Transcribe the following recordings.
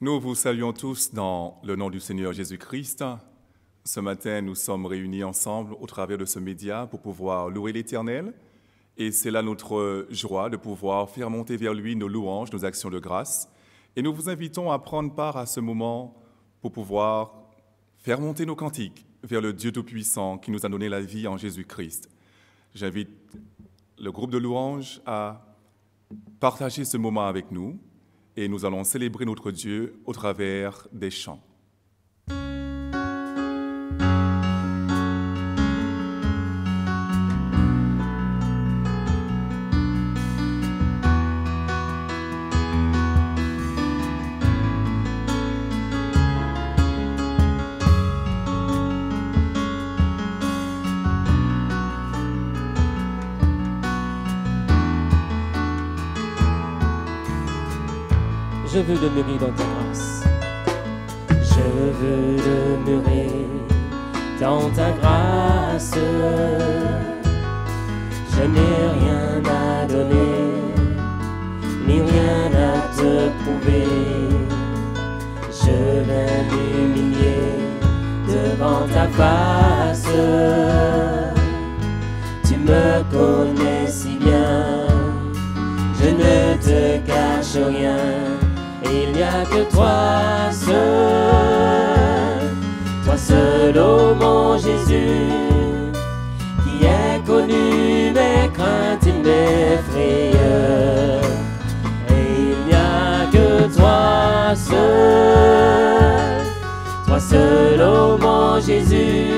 Nous vous saluons tous dans le nom du Seigneur Jésus-Christ. Ce matin, nous sommes réunis ensemble au travers de ce média pour pouvoir louer l'Éternel. Et c'est là notre joie de pouvoir faire monter vers lui nos louanges, nos actions de grâce. Et nous vous invitons à prendre part à ce moment pour pouvoir faire monter nos cantiques vers le Dieu Tout-Puissant qui nous a donné la vie en Jésus-Christ. J'invite le groupe de louanges à partager ce moment avec nous et nous allons célébrer notre Dieu au travers des chants. Je veux demeurer dans ta grâce. Je veux demeurer dans ta grâce. Je n'ai rien à donner, ni rien à te prouver. Je vais m'humilier devant ta face. Tu me connais si bien, je ne te cache rien. Il n'y a que toi seul, ô mon Jésus, qui ai connu mes craintes et mes frayeurs. Et il n'y a que toi seul, ô mon Jésus,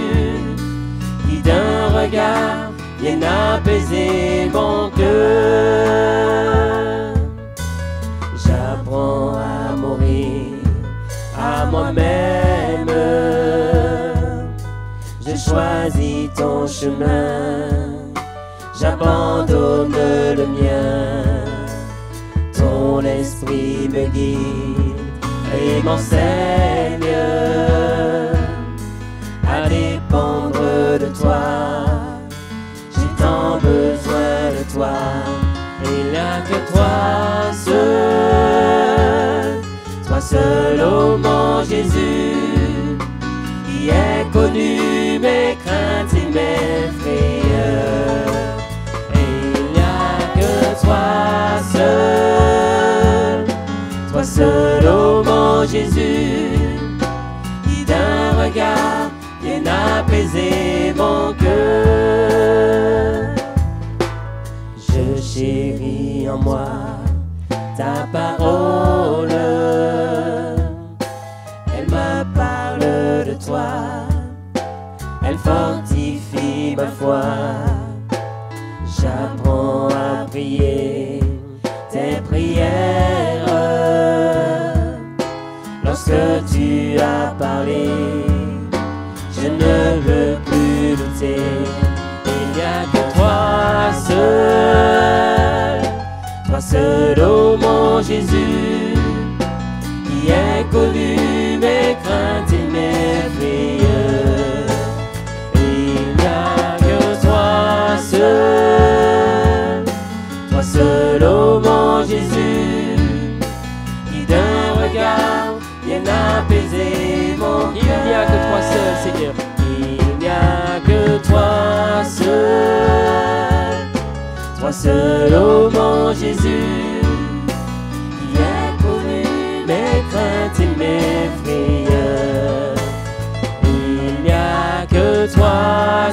qui d'un regard vient apaiser mon cœur. J'apprends à mourir à moi-même. Je choisis ton chemin, j'abandonne le mien. Ton esprit me guide et m'enseigne à dépendre de toi. J'ai tant besoin de toi. Il n'y a que toi seul, ô mon Jésus, qui ai connu mes craintes et mes frayeurs. Et il n'y a que toi seul, ô mon Jésus, qui d'un regard vient apaiser mon cœur. Je chéris en moi ta parole, elle me parle de toi, elle fortifie ma foi. J'apprends à prier tes prières. Lorsque tu as parlé, je ne veux plus douter. Il n'y a que toi seul, ô mon Jésus, qui ai connu mes craintes et mes frayeurs. Il n'y a que toi seul, ô mon Jésus, qui d'un regard vient apaiser mon cœur. Il n'y a que toi seul, Seigneur. Il n'y a que toi seul, ô mon Jésus, qui ai connu mes craintes et mes frayeurs. Il n'y a que toi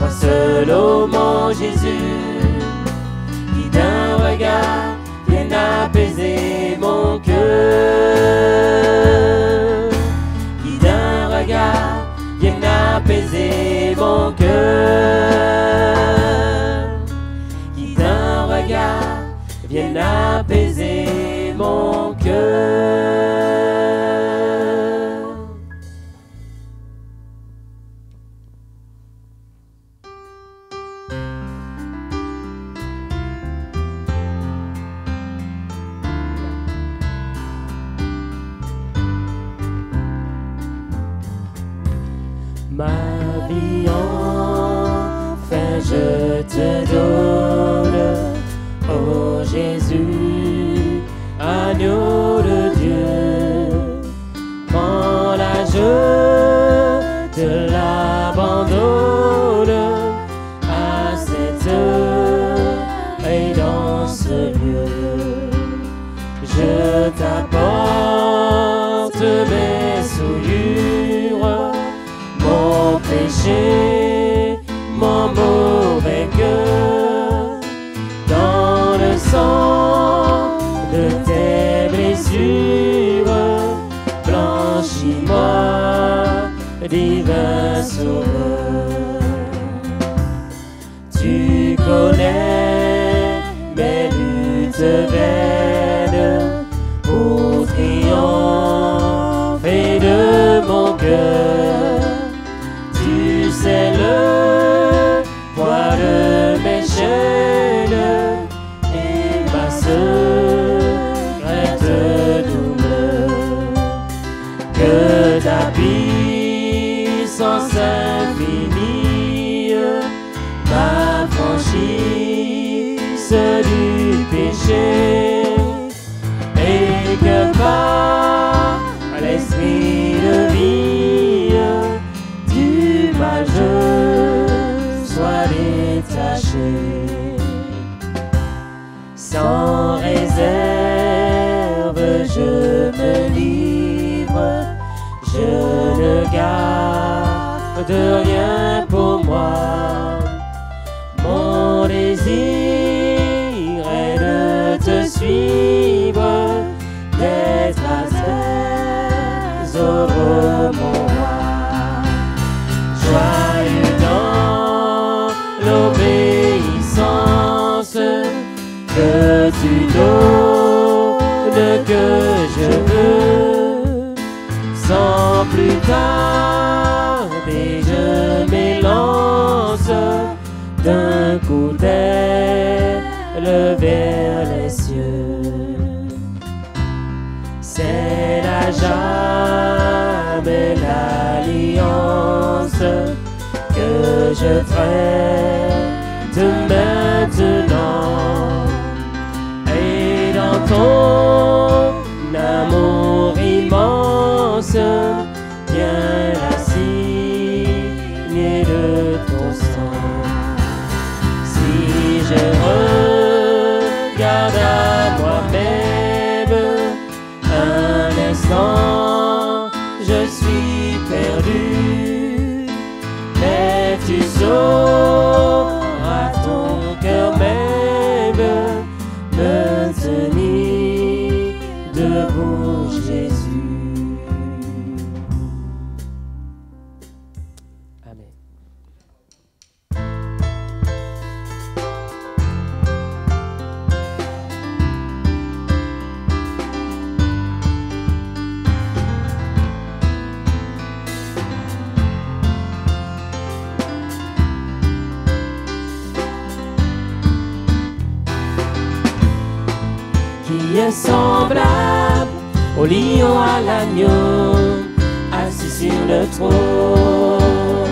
seul, ô mon Jésus, qui d'un regard vient apaiser mon cœur. Qui d'un regard vient apaiser mon cœur. Viens apaiser mon cœur. Ma vie enfin je te donne, oh Jésus, agneau péché, mon mauvais cœur, dans le sang de tes blessures, blanchis-moi, divin sauveur. Tu connais mes luttes vaines pour triompher de mon cœur. Tu sais le poids de mes chaînes et ma secrète douleur. Que ta puissance infinie m'affranchisse du péché et que par l'esprit de vie du mal je sois détaché. Sans réserve je me livre, je ne garde rien pour moi. Mon désir est de te suivre, d'être à tes ordres, mon roi. Joyeux dans l'obéissance que tu donnes, que je veux, sans plus tarder je m'élance d'un coup d'aile vers les cieux. C'est la jamais l'alliance que je traite maintenant, et dans ton amour immense, viens la signe de ton sang. Si je regarde à moi-même un instant, je suis perdu, mais tu sauras ton cœur même me tenir debout, Jésus. Amen. Qui est semblable au lion à l'agneau, assis sur le trône.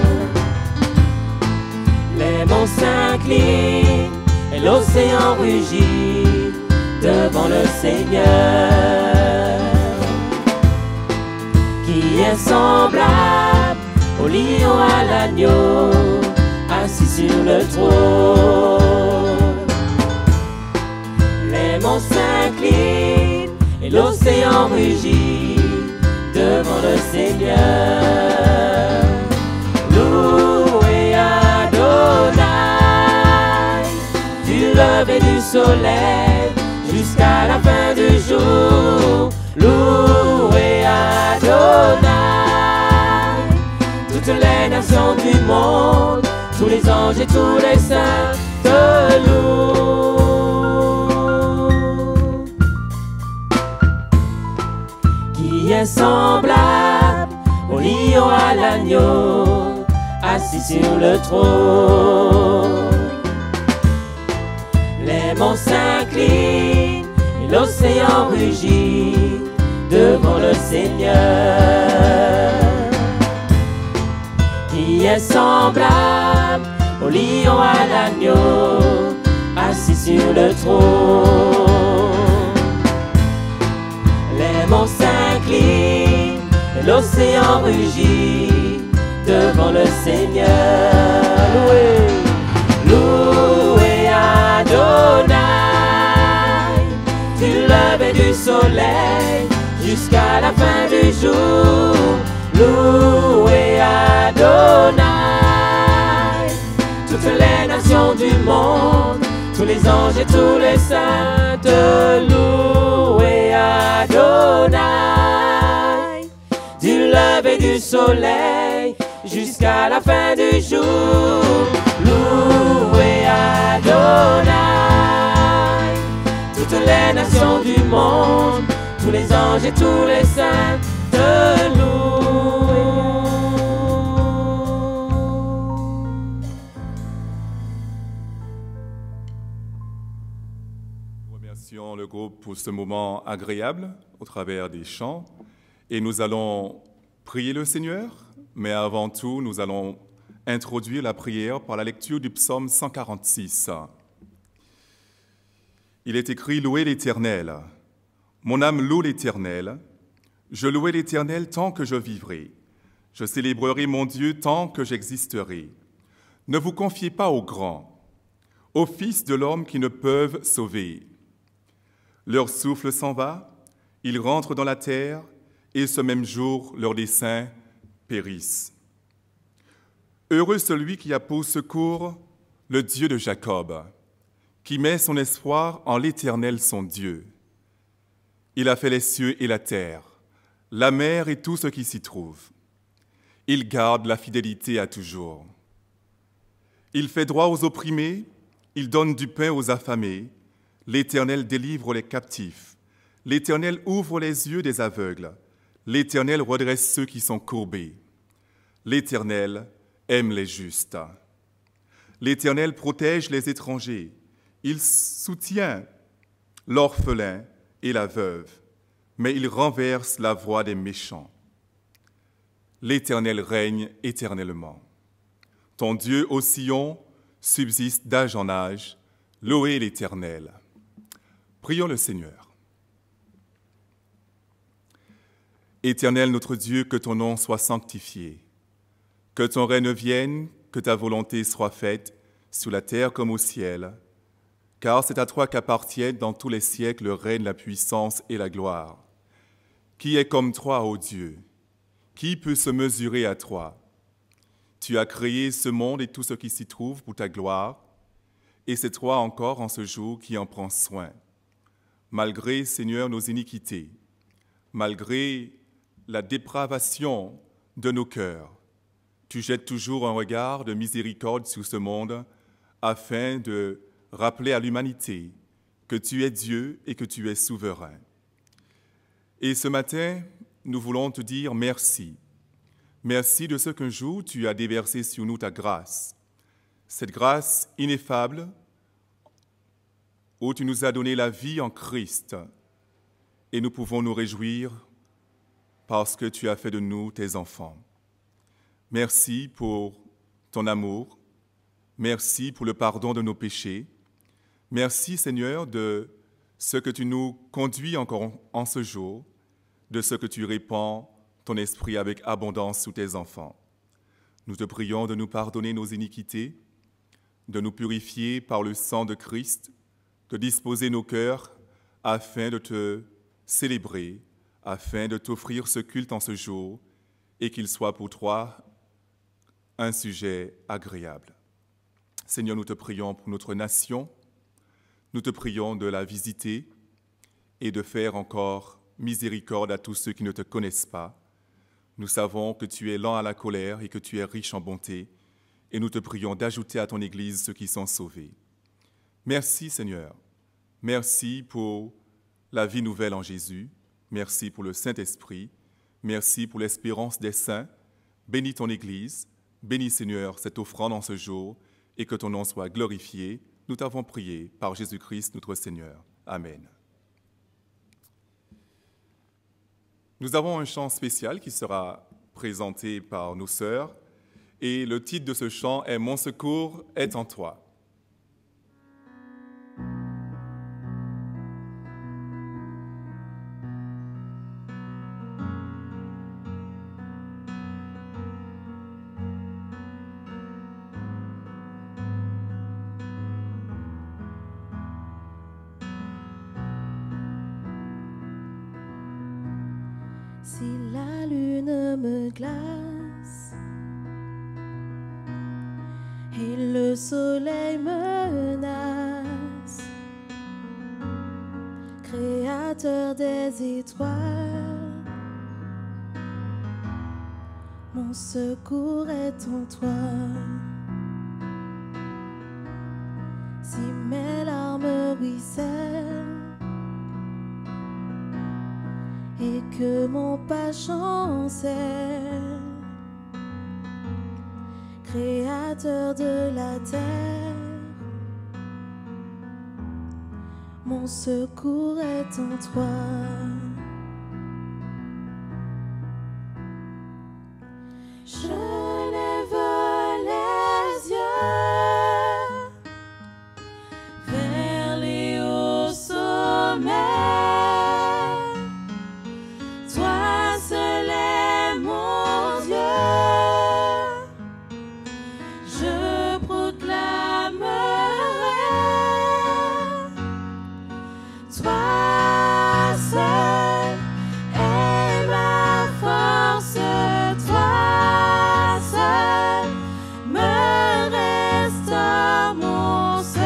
Les monts s'inclinent et l'océan rugit devant le Seigneur. Qui est semblable au lion à l'agneau, assis sur le trône. Les monts s'inclinent et l'océan rugit devant le Seigneur. Louez Adonai, du lever du soleil jusqu'à la fin du jour. Louez Adonai, toutes les nations du monde, tous les anges et tous les saints te louent. Qui est semblable au lion à l'agneau, assis sur le trône. Les monts s'inclinent et l'océan rugit devant le Seigneur. Qui est semblable au lion à l'agneau, assis sur le trône. Les monts s'inclinent et l'océan rugit devant le Seigneur. Louez, louez Adonai, du lever du soleil jusqu'à la fin du jour. Louez Adonai, monde, tous les anges et tous les saints te louent Adonai. Du lever du soleil jusqu'à la fin du jour, louez Adonai. Toutes les nations du monde, tous les anges et tous les saints te louent. Nous remercions le groupe pour ce moment agréable au travers des chants et nous allons prier le Seigneur, mais avant tout, nous allons introduire la prière par la lecture du psaume 146. Il est écrit « Louez l'Éternel ». Mon âme loue l'Éternel. Je louerai l'Éternel tant que je vivrai. Je célébrerai mon Dieu tant que j'existerai. Ne vous confiez pas aux grands, aux fils de l'homme qui ne peuvent sauver. Leur souffle s'en va, ils rentrent dans la terre, et ce même jour, leurs desseins périssent. Heureux celui qui a pour secours le Dieu de Jacob, qui met son espoir en l'Éternel son Dieu. Il a fait les cieux et la terre, la mer et tout ce qui s'y trouve. Il garde la fidélité à toujours. Il fait droit aux opprimés, il donne du pain aux affamés. L'Éternel délivre les captifs. L'Éternel ouvre les yeux des aveugles. L'Éternel redresse ceux qui sont courbés. L'Éternel aime les justes. L'Éternel protège les étrangers. Il soutient l'orphelin et la veuve, mais il renverse la voix des méchants. L'Éternel règne éternellement. Ton Dieu, ô Sion, subsiste d'âge en âge. Louez l'Éternel. Prions le Seigneur. Éternel notre Dieu, que ton nom soit sanctifié, que ton règne vienne, que ta volonté soit faite, sur la terre comme au ciel, car c'est à toi qu'appartiennent dans tous les siècles le règne, la puissance et la gloire. Qui est comme toi, ô Dieu? Qui peut se mesurer à toi? Tu as créé ce monde et tout ce qui s'y trouve pour ta gloire, et c'est toi encore en ce jour qui en prends soin. Malgré, Seigneur, nos iniquités, malgré la dépravation de nos cœurs, tu jettes toujours un regard de miséricorde sur ce monde afin de rappeler à l'humanité que tu es Dieu et que tu es souverain. Et ce matin, nous voulons te dire merci. Merci de ce qu'un jour tu as déversé sur nous ta grâce. Cette grâce ineffable où tu nous as donné la vie en Christ et nous pouvons nous réjouir parce que tu as fait de nous tes enfants. Merci pour ton amour. Merci pour le pardon de nos péchés. Merci, Seigneur, de ce que tu nous conduis encore en ce jour, de ce que tu répands ton esprit avec abondance sous tes enfants. Nous te prions de nous pardonner nos iniquités, de nous purifier par le sang de Christ, de disposer nos cœurs afin de te célébrer, afin de t'offrir ce culte en ce jour et qu'il soit pour toi un sujet agréable. Seigneur, nous te prions pour notre nation, nous te prions de la visiter et de faire encore miséricorde à tous ceux qui ne te connaissent pas. Nous savons que tu es lent à la colère et que tu es riche en bonté, et nous te prions d'ajouter à ton Église ceux qui sont sauvés. Merci Seigneur, merci pour la vie nouvelle en Jésus, merci pour le Saint-Esprit, merci pour l'espérance des saints. Bénis ton Église, bénis Seigneur cette offrande en ce jour, et que ton nom soit glorifié. Nous t'avons prié par Jésus-Christ notre Seigneur. Amen. Nous avons un chant spécial qui sera présenté par nos sœurs, et le titre de ce chant est « Mon secours est en toi ». Si la lune me glace et le soleil menace. Créateur des étoiles, mon secours est en toi. Si mes larmes ruissellent et que mon pas chancelle, Créateur de la terre, mon secours est en toi. Je lève les yeux vers les hauts sommets. Toi seul est mon Dieu. Je proclamerai. Toi seul est ma force. Toi seul me restaure, mon secours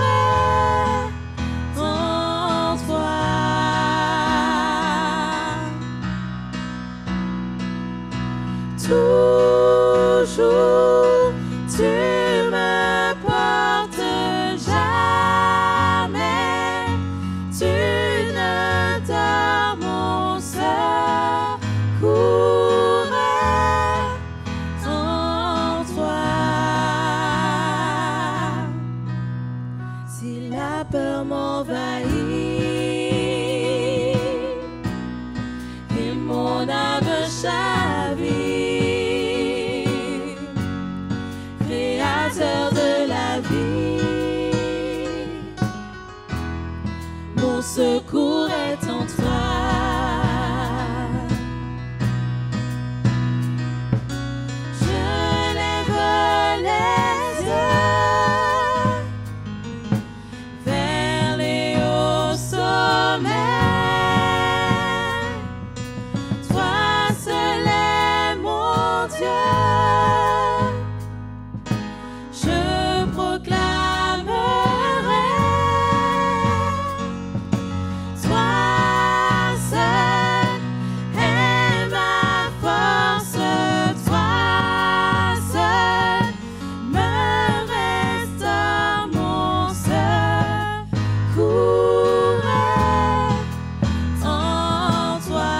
est en toi. Toujours tu me portes, jamais tu ne dors, mon secours est en toi. Si la peur m'envahit et mon âme chavire, Créateur de la vie, mon secours est en toi. Je lève les yeux vers les hauts sommets. Toi seul est mon Dieu. Je proclamerai. Toi seul est ma force. Toi seul me restaure, mon secours est en toi.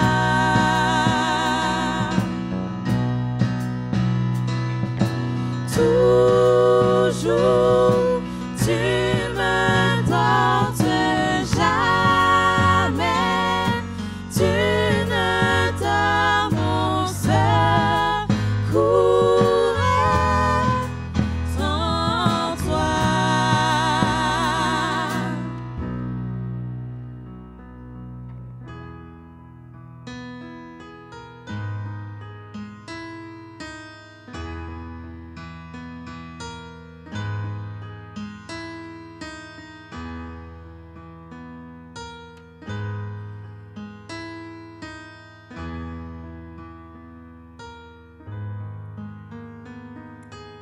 Toujours tu me portes, jamais tu ne dors, mon secours est en toi.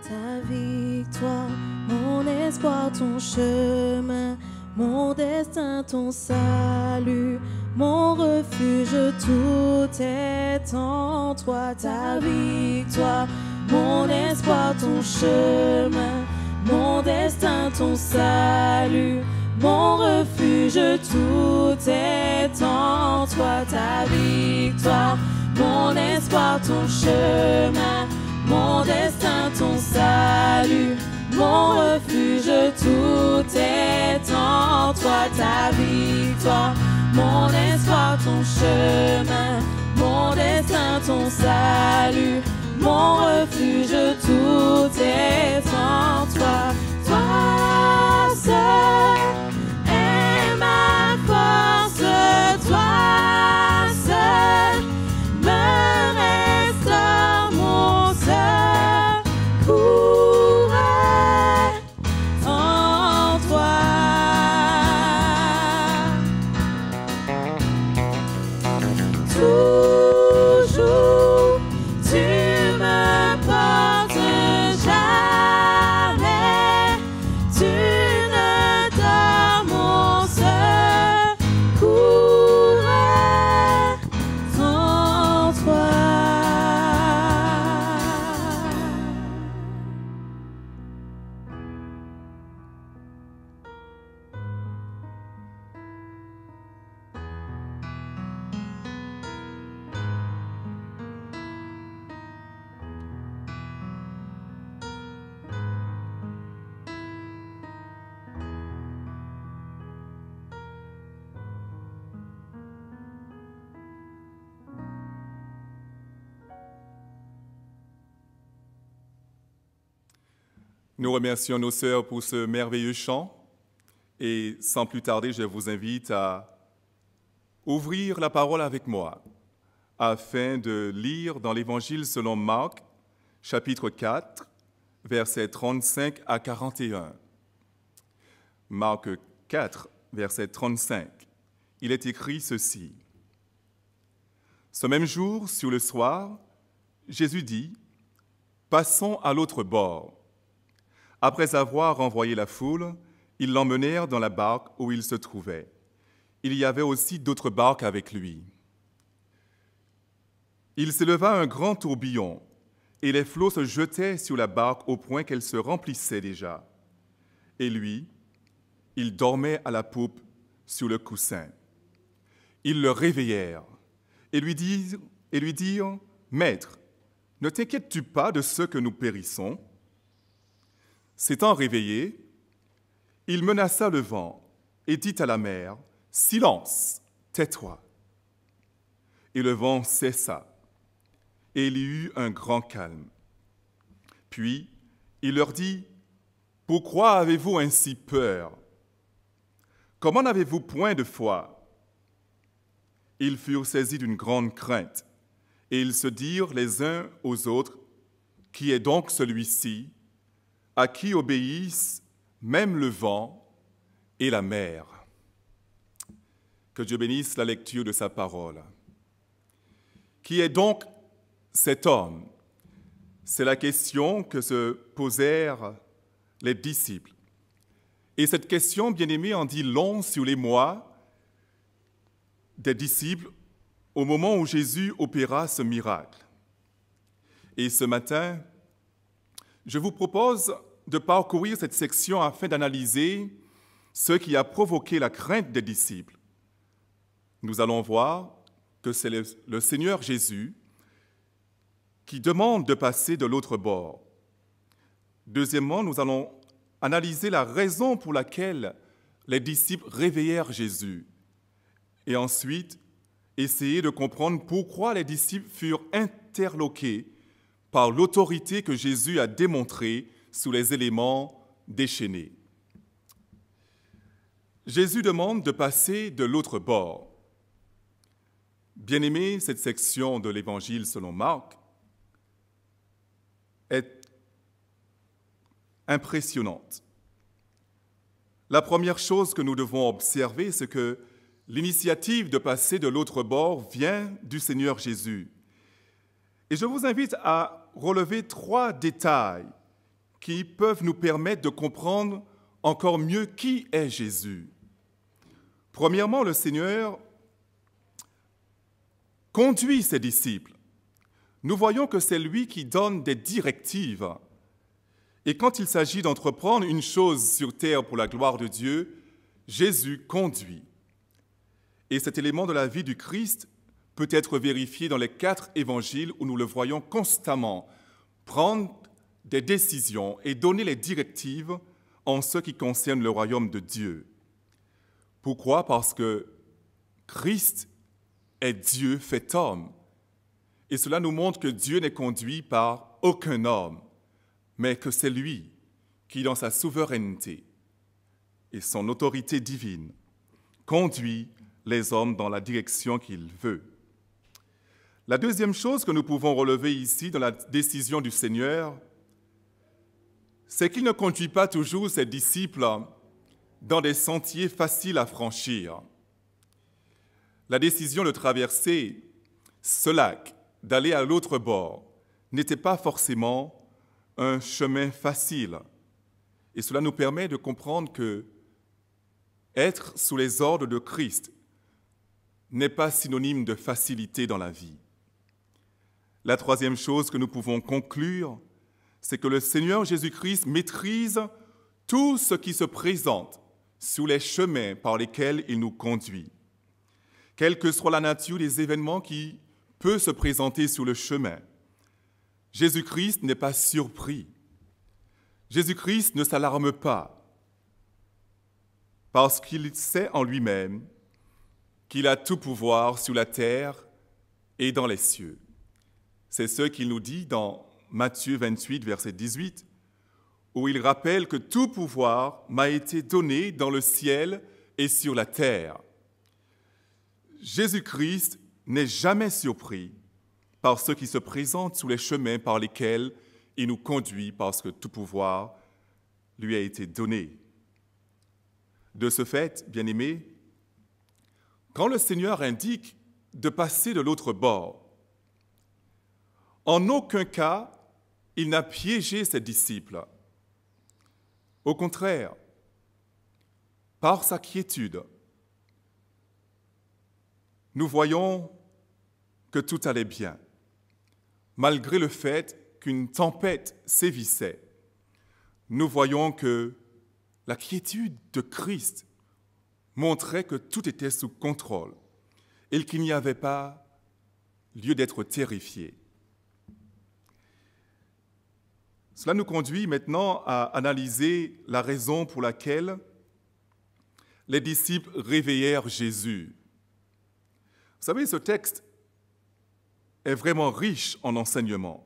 Ta victoire, mon espoir, ton chemin, mon destin, ton salut, mon refuge, tout est en toi. Ta victoire, mon espoir, ton chemin, mon destin, ton salut, mon refuge, tout est en toi. Ta victoire, mon espoir, ton chemin, mon destin, ton salut, mon refuge, tout est en toi. Ta victoire, mon espoir, ton chemin, mon destin, ton salut, mon refuge, tout est en toi. Toi seul est ma force. Toi seul me restaure, mon secours est en toi. Toujours tu me portes, Nous remercions nos sœurs pour ce merveilleux chant et sans plus tarder, je vous invite à ouvrir la parole avec moi afin de lire dans l'Évangile selon Marc, chapitre 4, versets 35 à 41. Marc 4, verset 35. Il est écrit ceci. Ce même jour, sur le soir, Jésus dit « Passons à l'autre bord ». Après avoir renvoyé la foule, ils l'emmenèrent dans la barque où il se trouvait. Il y avait aussi d'autres barques avec lui. Il s'éleva un grand tourbillon, et les flots se jetaient sur la barque au point qu'elle se remplissait déjà. Et lui, il dormait à la poupe sur le coussin. Ils le réveillèrent et lui dirent « Maître, ne t'inquiètes-tu pas de ce que nous périssons ?» S'étant réveillé, il menaça le vent et dit à la mer « Silence, tais-toi !» Et le vent cessa, et il y eut un grand calme. Puis il leur dit « Pourquoi avez-vous ainsi peur? Comment n'avez-vous point de foi ?» Ils furent saisis d'une grande crainte, et ils se dirent les uns aux autres « Qui est donc celui-ci, à qui obéissent même le vent et la mer ?» Que Dieu bénisse la lecture de sa parole. Qui est donc cet homme? C'est la question que se posèrent les disciples. Et cette question, bien-aimés, en dit long sur les mois des disciples au moment où Jésus opéra ce miracle. Et ce matin, je vous propose de parcourir cette section afin d'analyser ce qui a provoqué la crainte des disciples. Nous allons voir que c'est le Seigneur Jésus qui demande de passer de l'autre bord. Deuxièmement, nous allons analyser la raison pour laquelle les disciples réveillèrent Jésus. Et ensuite, essayer de comprendre pourquoi les disciples furent interloqués par l'autorité que Jésus a démontrée sous les éléments déchaînés. Jésus demande de passer de l'autre bord. Bien-aimés, cette section de l'Évangile selon Marc est impressionnante. La première chose que nous devons observer, c'est que l'initiative de passer de l'autre bord vient du Seigneur Jésus. Et je vous invite à relever 3 détails qui peuvent nous permettre de comprendre encore mieux qui est Jésus. Premièrement, le Seigneur conduit ses disciples. Nous voyons que c'est lui qui donne des directives. Et quand il s'agit d'entreprendre une chose sur terre pour la gloire de Dieu, Jésus conduit. Et cet élément de la vie du Christ peut être vérifié dans les 4 évangiles où nous le voyons constamment prendre des décisions et donner les directives en ce qui concerne le royaume de Dieu. Pourquoi? Parce que Christ est Dieu fait homme. Et cela nous montre que Dieu n'est conduit par aucun homme, mais que c'est lui qui, dans sa souveraineté et son autorité divine, conduit les hommes dans la direction qu'il veut. La deuxième chose que nous pouvons relever ici dans la décision du Seigneur, c'est qu'il ne conduit pas toujours ses disciples dans des sentiers faciles à franchir. La décision de traverser ce lac, d'aller à l'autre bord, n'était pas forcément un chemin facile. Et cela nous permet de comprendre que être sous les ordres de Christ n'est pas synonyme de facilité dans la vie. La troisième chose que nous pouvons conclure, c'est que le Seigneur Jésus-Christ maîtrise tout ce qui se présente sur les chemins par lesquels il nous conduit. Quelle que soit la nature des événements qui peuvent se présenter sur le chemin, Jésus-Christ n'est pas surpris. Jésus-Christ ne s'alarme pas parce qu'il sait en lui-même qu'il a tout pouvoir sur la terre et dans les cieux. C'est ce qu'il nous dit dans Matthieu 28, verset 18, où il rappelle que tout pouvoir m'a été donné dans le ciel et sur la terre. Jésus-Christ n'est jamais surpris par ceux qui se présentent sur les chemins par lesquels il nous conduit parce que tout pouvoir lui a été donné. De ce fait, bien-aimés, quand le Seigneur indique de passer de l'autre bord, en aucun cas, il n'a piégé ses disciples. Au contraire, par sa quiétude, nous voyons que tout allait bien, malgré le fait qu'une tempête sévissait. Nous voyons que la quiétude de Christ montrait que tout était sous contrôle et qu'il n'y avait pas lieu d'être terrifié. Cela nous conduit maintenant à analyser la raison pour laquelle les disciples réveillèrent Jésus. Vous savez, ce texte est vraiment riche en enseignements.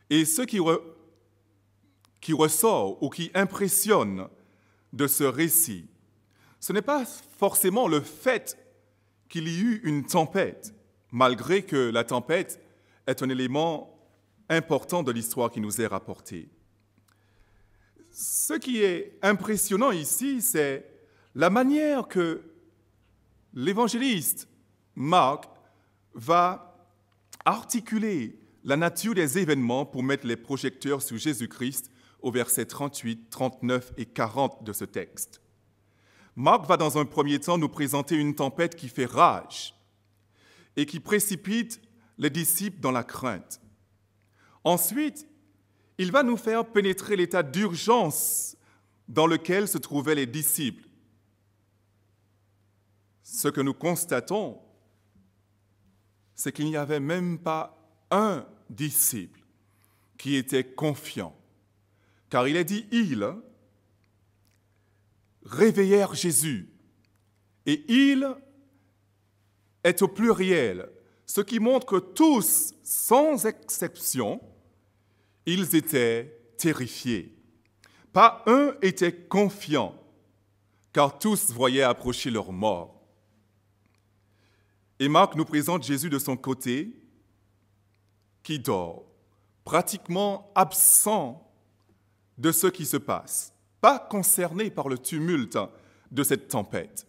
Et ce qui ressort ou qui impressionne de ce récit, ce n'est pas forcément le fait qu'il y eut une tempête, malgré que la tempête est un élément important de l'histoire qui nous est rapportée. Ce qui est impressionnant ici, c'est la manière que l'évangéliste Marc va articuler la nature des événements pour mettre les projecteurs sur Jésus-Christ au verset 38, 39 et 40 de ce texte. Marc va dans un premier temps nous présenter une tempête qui fait rage et qui précipite les disciples dans la crainte. Ensuite, il va nous faire pénétrer l'état d'urgence dans lequel se trouvaient les disciples. Ce que nous constatons, c'est qu'il n'y avait même pas un disciple qui était confiant, car il est dit « ils » réveillèrent Jésus, et « ils » est au pluriel, ce qui montre que tous, sans exception, ils étaient terrifiés. Pas un était confiant, car tous voyaient approcher leur mort. Et Marc nous présente Jésus de son côté, qui dort, pratiquement absent de ce qui se passe, pas concerné par le tumulte de cette tempête.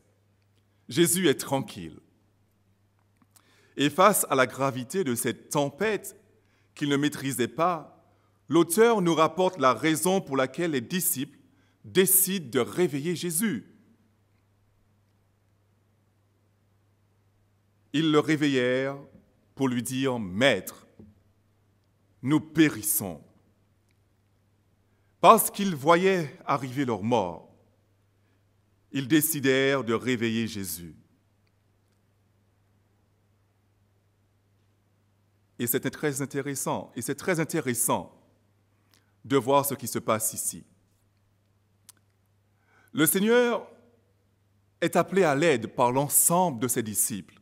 Jésus est tranquille. Et face à la gravité de cette tempête qu'il ne maîtrisait pas, l'auteur nous rapporte la raison pour laquelle les disciples décident de réveiller Jésus. Ils le réveillèrent pour lui dire « Maître, nous périssons ». Parce qu'ils voyaient arriver leur mort, ils décidèrent de réveiller Jésus. Et c'est très intéressant de voir ce qui se passe ici. Le Seigneur est appelé à l'aide par l'ensemble de ses disciples.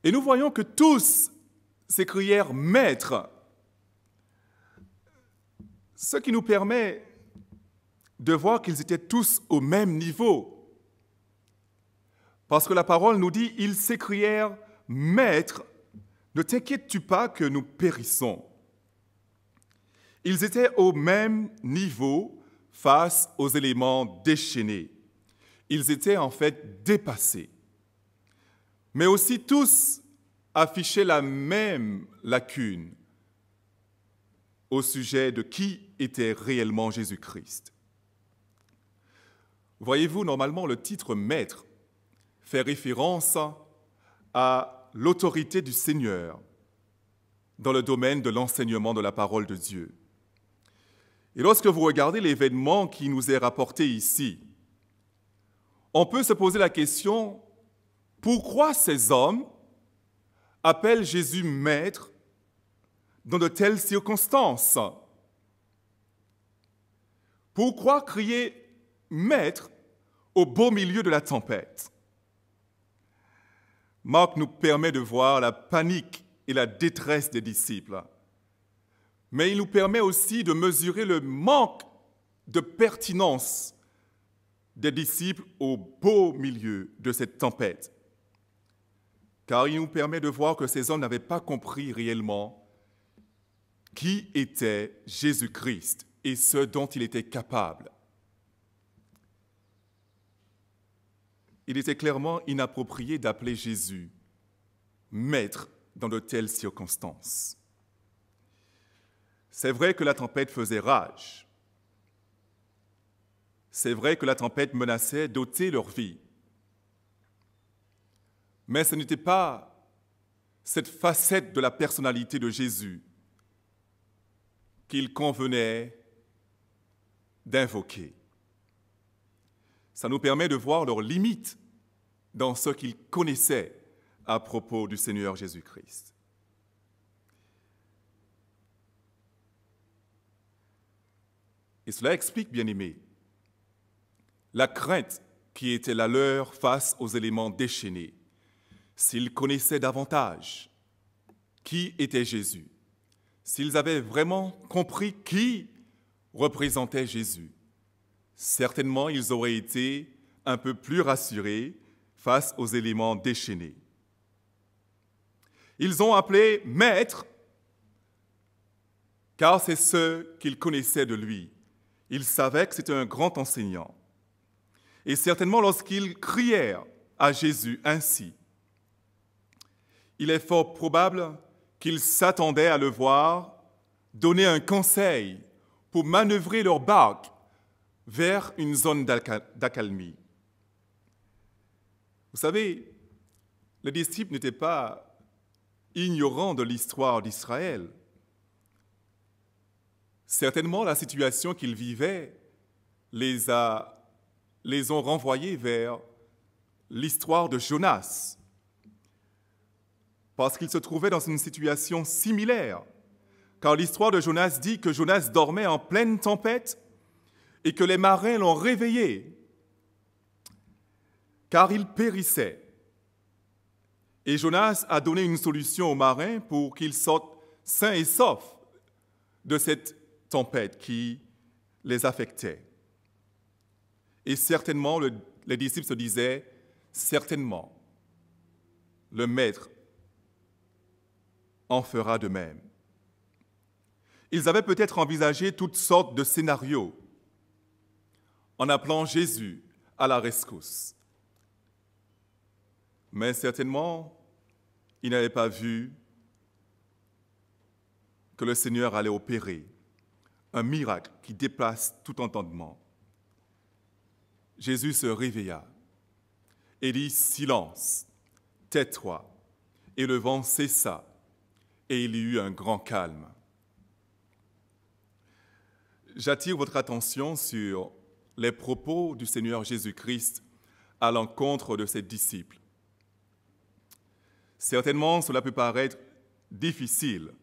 Et nous voyons que tous s'écrièrent « Maître », ce qui nous permet de voir qu'ils étaient tous au même niveau. Parce que la parole nous dit « Ils s'écrièrent « Maître », ne t'inquiètes-tu pas que nous périssons. Ils étaient au même niveau face aux éléments déchaînés. Ils étaient en fait dépassés. Mais aussi tous affichaient la même lacune au sujet de qui était réellement Jésus-Christ. Voyez-vous, normalement, le titre « Maître » fait référence à l'autorité du Seigneur dans le domaine de l'enseignement de la parole de Dieu. Et lorsque vous regardez l'événement qui nous est rapporté ici, on peut se poser la question, pourquoi ces hommes appellent Jésus Maître dans de telles circonstances? Pourquoi crier Maître au beau milieu de la tempête? Marc nous permet de voir la panique et la détresse des disciples. mais il nous permet aussi de mesurer le manque de pertinence des disciples au beau milieu de cette tempête. Car il nous permet de voir que ces hommes n'avaient pas compris réellement qui était Jésus-Christ et ce dont il était capable. Il était clairement inapproprié d'appeler Jésus maître dans de telles circonstances. C'est vrai que la tempête faisait rage. C'est vrai que la tempête menaçait d'ôter leur vie. Mais ce n'était pas cette facette de la personnalité de Jésus qu'il convenait d'invoquer. Ça nous permet de voir leurs limites dans ce qu'ils connaissaient à propos du Seigneur Jésus-Christ. Et cela explique, bien-aimés, la crainte qui était la leur face aux éléments déchaînés. S'ils connaissaient davantage qui était Jésus, s'ils avaient vraiment compris qui représentait Jésus, certainement ils auraient été un peu plus rassurés face aux éléments déchaînés. Ils ont appelé Maître, car c'est ce qu'ils connaissaient de lui. Ils savaient que c'était un grand enseignant. Et certainement lorsqu'ils crièrent à Jésus ainsi, il est fort probable qu'ils s'attendaient à le voir donner un conseil pour manœuvrer leur barque vers une zone d'accalmie. Vous savez, les disciples n'étaient pas ignorants de l'histoire d'Israël. Certainement, la situation qu'ils vivaient les ont renvoyés vers l'histoire de Jonas, parce qu'ils se trouvaient dans une situation similaire, car l'histoire de Jonas dit que Jonas dormait en pleine tempête et que les marins l'ont réveillé, car il périssait. Et Jonas a donné une solution aux marins pour qu'ils sortent sains et saufs de cette tempête qui les affectait. Et certainement, les disciples se disaient, certainement, le Maître en fera de même. Ils avaient peut-être envisagé toutes sortes de scénarios en appelant Jésus à la rescousse. Mais certainement, ils n'avaient pas vu que le Seigneur allait opérer un miracle qui déplace tout entendement. Jésus se réveilla et dit « Silence, tais-toi » et le vent cessa et il y eut un grand calme. J'attire votre attention sur les propos du Seigneur Jésus-Christ à l'encontre de ses disciples. Certainement, cela peut paraître difficile,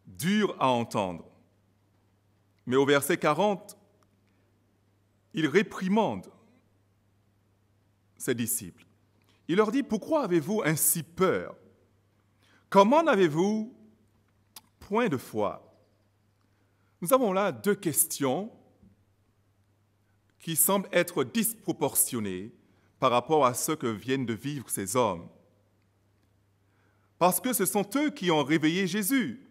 dur à entendre, mais au verset 40, il réprimande ses disciples. Il leur dit « Pourquoi avez-vous ainsi peur? Comment n'avez-vous point de foi ?» Nous avons là deux questions qui semblent être disproportionnées par rapport à ce que viennent de vivre ces hommes. Parce que ce sont eux qui ont réveillé Jésus.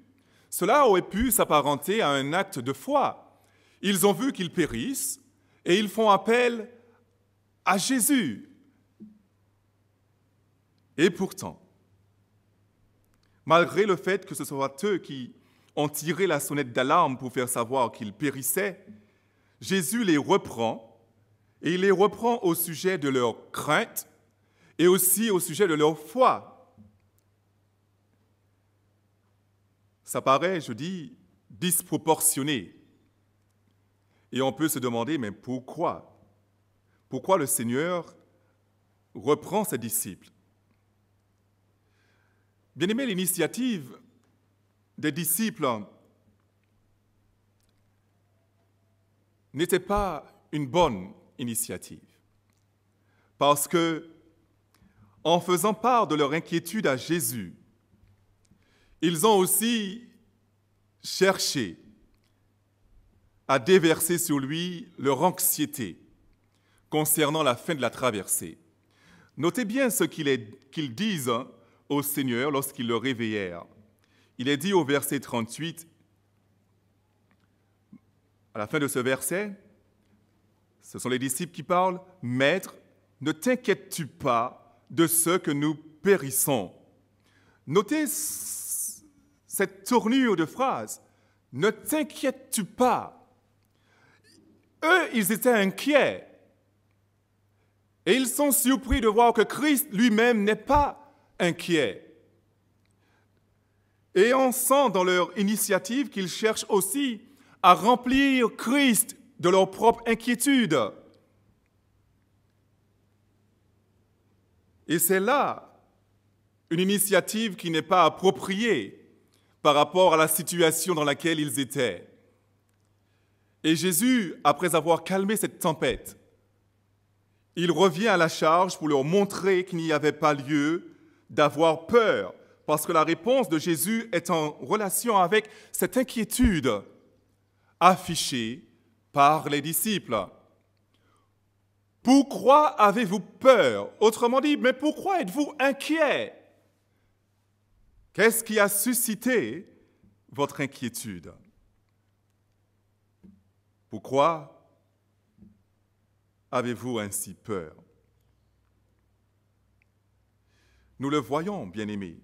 Cela aurait pu s'apparenter à un acte de foi. Ils ont vu qu'ils périssent et ils font appel à Jésus. Et pourtant, malgré le fait que ce soit eux qui ont tiré la sonnette d'alarme pour faire savoir qu'ils périssaient, Jésus les reprend, et il les reprend au sujet de leur crainte et aussi au sujet de leur foi. Ça paraît, je dis, disproportionné. Et on peut se demander, mais pourquoi? Pourquoi le Seigneur reprend ses disciples? Bien-aimé, l'initiative des disciples n'était pas une bonne initiative. Parce que, en faisant part de leur inquiétude à Jésus, ils ont aussi cherché à déverser sur lui leur anxiété concernant la fin de la traversée. Notez bien ce qu'ils disent au Seigneur lorsqu'ils le réveillèrent. Il est dit au verset 38, à la fin de ce verset, ce sont les disciples qui parlent, « Maître, ne t'inquiètes-tu pas de ce que nous périssons ?» Notez cette tournure de phrase, « Ne t'inquiètes-tu pas ?» Eux, ils étaient inquiets. Et ils sont surpris de voir que Christ lui-même n'est pas inquiet. Et on sent dans leur initiative qu'ils cherchent aussi à remplir Christ de leur propre inquiétude. Et c'est là une initiative qui n'est pas appropriée par rapport à la situation dans laquelle ils étaient. Et Jésus, après avoir calmé cette tempête, il revient à la charge pour leur montrer qu'il n'y avait pas lieu d'avoir peur, parce que la réponse de Jésus est en relation avec cette inquiétude affichée par les disciples. « Pourquoi avez-vous peur ?» Autrement dit, mais pourquoi êtes-vous inquiets? Qu'est-ce qui a suscité votre inquiétude? Pourquoi avez-vous ainsi peur? Nous le voyons, bien-aimés.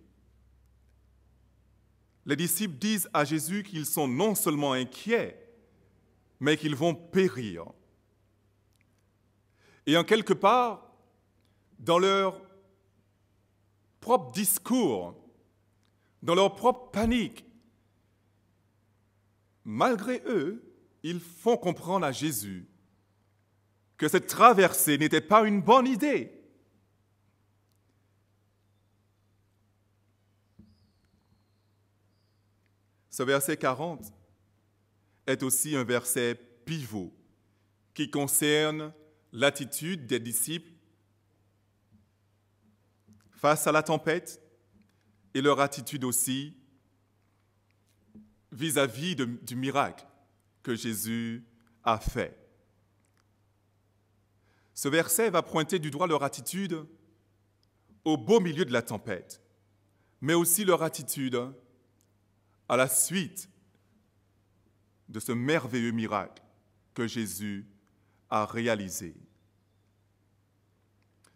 Les disciples disent à Jésus qu'ils sont non seulement inquiets, mais qu'ils vont périr. Et en quelque part, dans leur propre discours, dans leur propre panique, malgré eux, ils font comprendre à Jésus que cette traversée n'était pas une bonne idée. Ce verset 40 est aussi un verset pivot qui concerne l'attitude des disciples face à la tempête et leur attitude aussi vis-à-vis du miracle que Jésus a fait. Ce verset va pointer du doigt leur attitude au beau milieu de la tempête, mais aussi leur attitude à la suite de ce merveilleux miracle que Jésus a réalisé.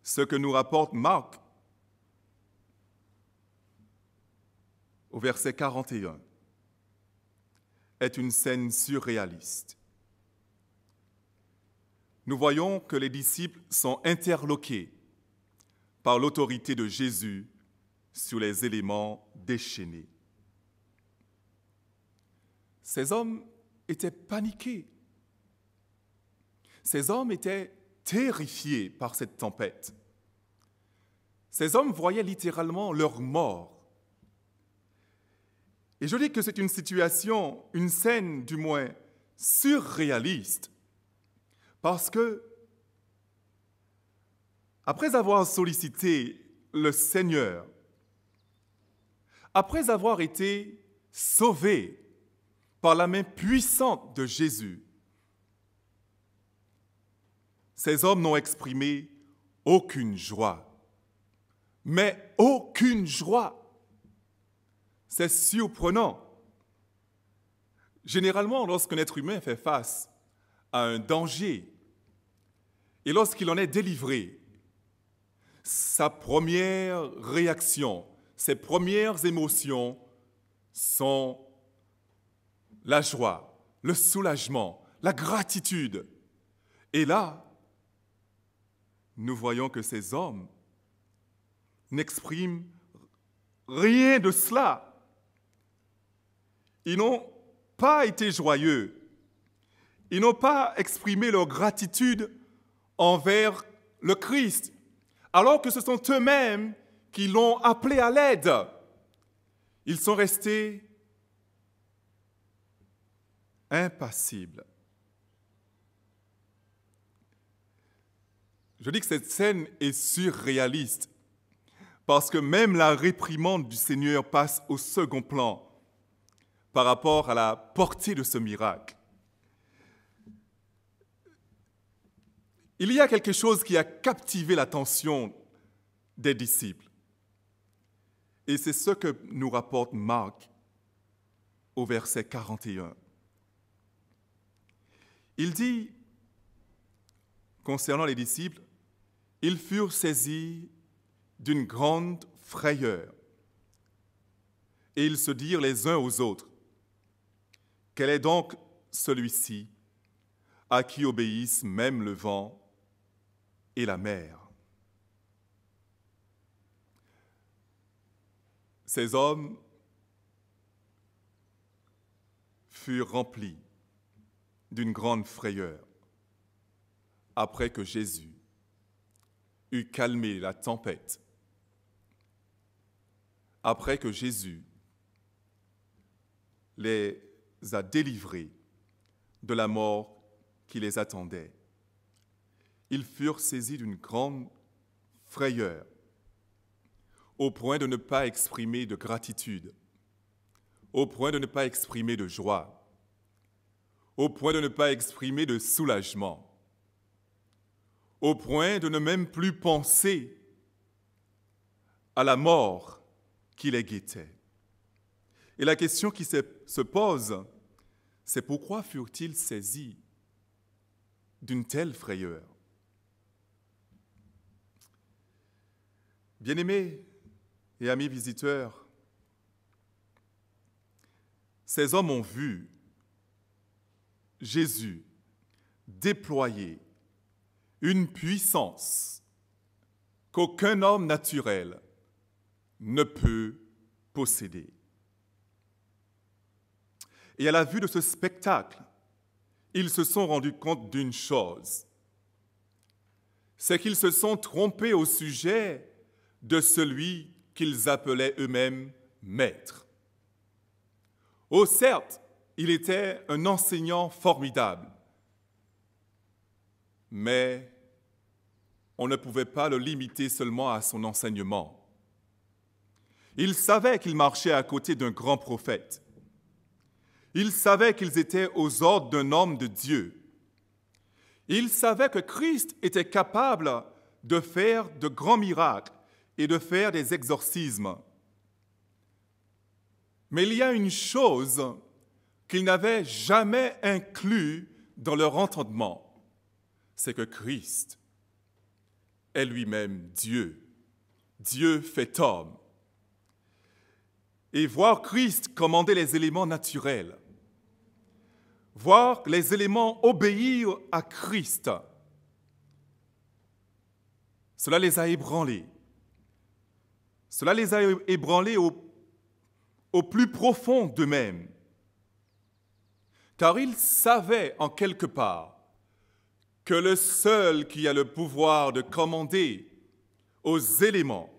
Ce que nous rapporte Marc au verset 41 est une scène surréaliste. Nous voyons que les disciples sont interloqués par l'autorité de Jésus sur les éléments déchaînés. Ces hommes étaient paniqués. Ces hommes étaient terrifiés par cette tempête. Ces hommes voyaient littéralement leur mort. Et je dis que c'est une situation, une scène du moins surréaliste, parce que, après avoir sollicité le Seigneur, après avoir été sauvés par la main puissante de Jésus, ces hommes n'ont exprimé aucune joie. Mais aucune joie. C'est surprenant. Généralement, lorsqu'un être humain fait face à un danger et lorsqu'il en est délivré, sa première réaction, ses premières émotions sont la joie, le soulagement, la gratitude. Et là, nous voyons que ces hommes n'expriment rien de cela. Ils n'ont pas été joyeux. Ils n'ont pas exprimé leur gratitude envers le Christ, alors que ce sont eux-mêmes qui l'ont appelé à l'aide. Ils sont restés impassibles. Je dis que cette scène est surréaliste parce que même la réprimande du Seigneur passe au second plan, par rapport à la portée de ce miracle. Il y a quelque chose qui a captivé l'attention des disciples. Et c'est ce que nous rapporte Marc au verset 41. Il dit, concernant les disciples, « Ils furent saisis d'une grande frayeur. Et ils se dirent les uns aux autres, « Quel est donc celui-ci à qui obéissent même le vent et la mer ?» Ces hommes furent remplis d'une grande frayeur après que Jésus eut calmé la tempête, après que Jésus les a délivrés de la mort qui les attendait. Ils furent saisis d'une grande frayeur, au point de ne pas exprimer de gratitude, au point de ne pas exprimer de joie, au point de ne pas exprimer de soulagement, au point de ne même plus penser à la mort qui les guettait. Et la question qui se pose, c'est pourquoi furent-ils saisis d'une telle frayeur? Bien-aimés et amis visiteurs, ces hommes ont vu Jésus déployer une puissance qu'aucun homme naturel ne peut posséder. Et à la vue de ce spectacle, ils se sont rendus compte d'une chose, c'est qu'ils se sont trompés au sujet de celui qu'ils appelaient eux-mêmes maître. Oh, certes, il était un enseignant formidable, mais on ne pouvait pas le limiter seulement à son enseignement. Ils savaient qu'ils marchaient à côté d'un grand prophète. Ils savaient qu'ils étaient aux ordres d'un homme de Dieu. Ils savaient que Christ était capable de faire de grands miracles et de faire des exorcismes. Mais il y a une chose qu'ils n'avaient jamais inclus dans leur entendement, c'est que Christ est lui-même Dieu, Dieu fait homme. Et voir Christ commander les éléments naturels, voir les éléments obéir à Christ, cela les a ébranlés. Cela les a ébranlés au plus profond d'eux-mêmes. Car ils savaient en quelque part que le seul qui a le pouvoir de commander aux éléments,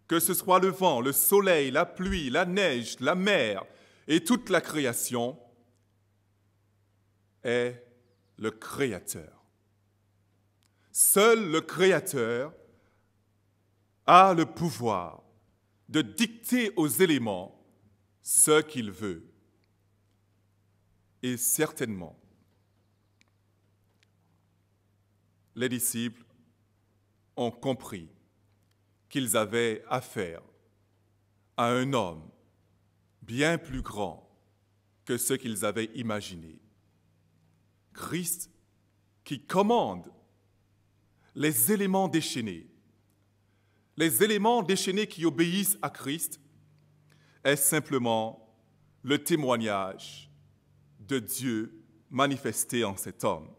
que ce soit le vent, le soleil, la pluie, la neige, la mer et toute la création, est le Créateur. Seul le Créateur a le pouvoir de dicter aux éléments ce qu'il veut. Et certainement, les disciples ont compris qu'ils avaient affaire à un homme bien plus grand que ce qu'ils avaient imaginé. Christ qui commande les éléments déchaînés qui obéissent à Christ, est simplement le témoignage de Dieu manifesté en cet homme.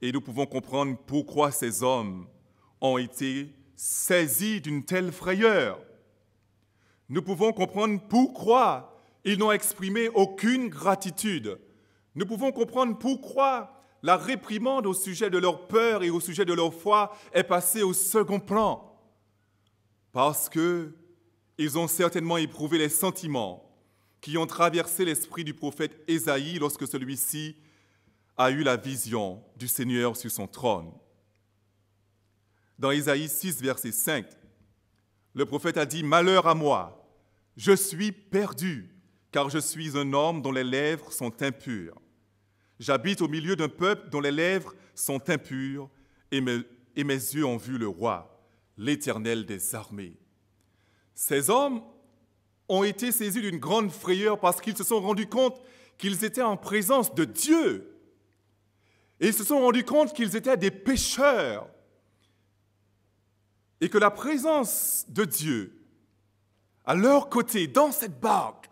Et nous pouvons comprendre pourquoi ces hommes ont été saisis d'une telle frayeur. Nous pouvons comprendre pourquoi ils n'ont exprimé aucune gratitude. Nous pouvons comprendre pourquoi la réprimande au sujet de leur peur et au sujet de leur foi est passée au second plan. Parce qu'ils ont certainement éprouvé les sentiments qui ont traversé l'esprit du prophète Ésaïe lorsque celui-ci a eu la vision du Seigneur sur son trône. Dans Ésaïe 6, verset 5, le prophète a dit « Malheur à moi, je suis perdu, car je suis un homme dont les lèvres sont impures. J'habite au milieu d'un peuple dont les lèvres sont impures, et mes yeux ont vu le roi, l'Éternel des armées. » Ces hommes ont été saisis d'une grande frayeur parce qu'ils se sont rendus compte qu'ils étaient en présence de Dieu. Et ils se sont rendus compte qu'ils étaient des pécheurs. Et que la présence de Dieu, à leur côté, dans cette barque,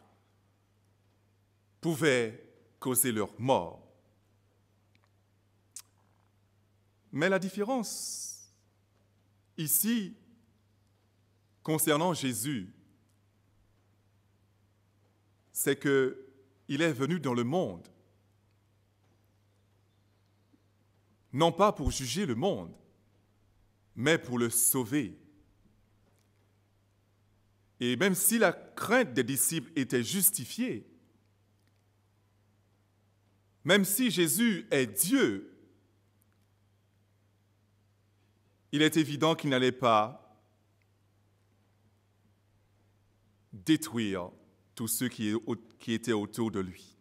pouvait causer leur mort. Mais la différence ici, concernant Jésus, c'est qu'il est venu dans le monde, non pas pour juger le monde, mais pour le sauver. Et même si la crainte des disciples était justifiée, même si Jésus est Dieu, il est évident qu'il n'allait pas détruire tous ceux qui étaient autour de lui.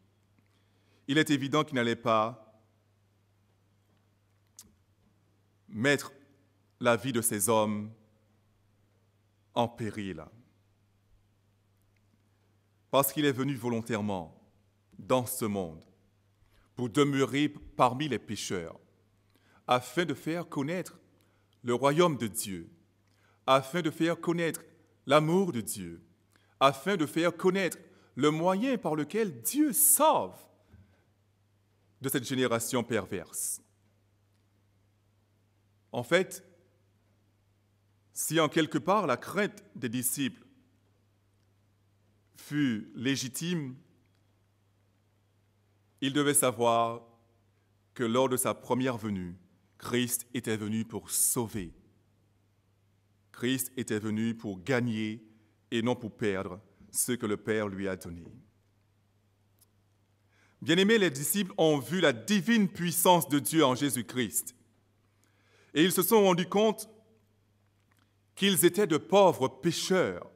Il est évident qu'il n'allait pas mettre la vie de ces hommes en péril. Parce qu'il est venu volontairement dans ce monde pour demeurer parmi les pécheurs, afin de faire connaître le royaume de Dieu, afin de faire connaître l'amour de Dieu, afin de faire connaître le moyen par lequel Dieu sauve de cette génération perverse. En fait, si en quelque part la crainte des disciples fut légitime, ils devaient savoir que lors de sa première venue, Christ était venu pour sauver. Christ était venu pour gagner et non pour perdre ce que le Père lui a donné. Bien-aimés, les disciples ont vu la divine puissance de Dieu en Jésus-Christ. Et ils se sont rendus compte qu'ils étaient de pauvres pécheurs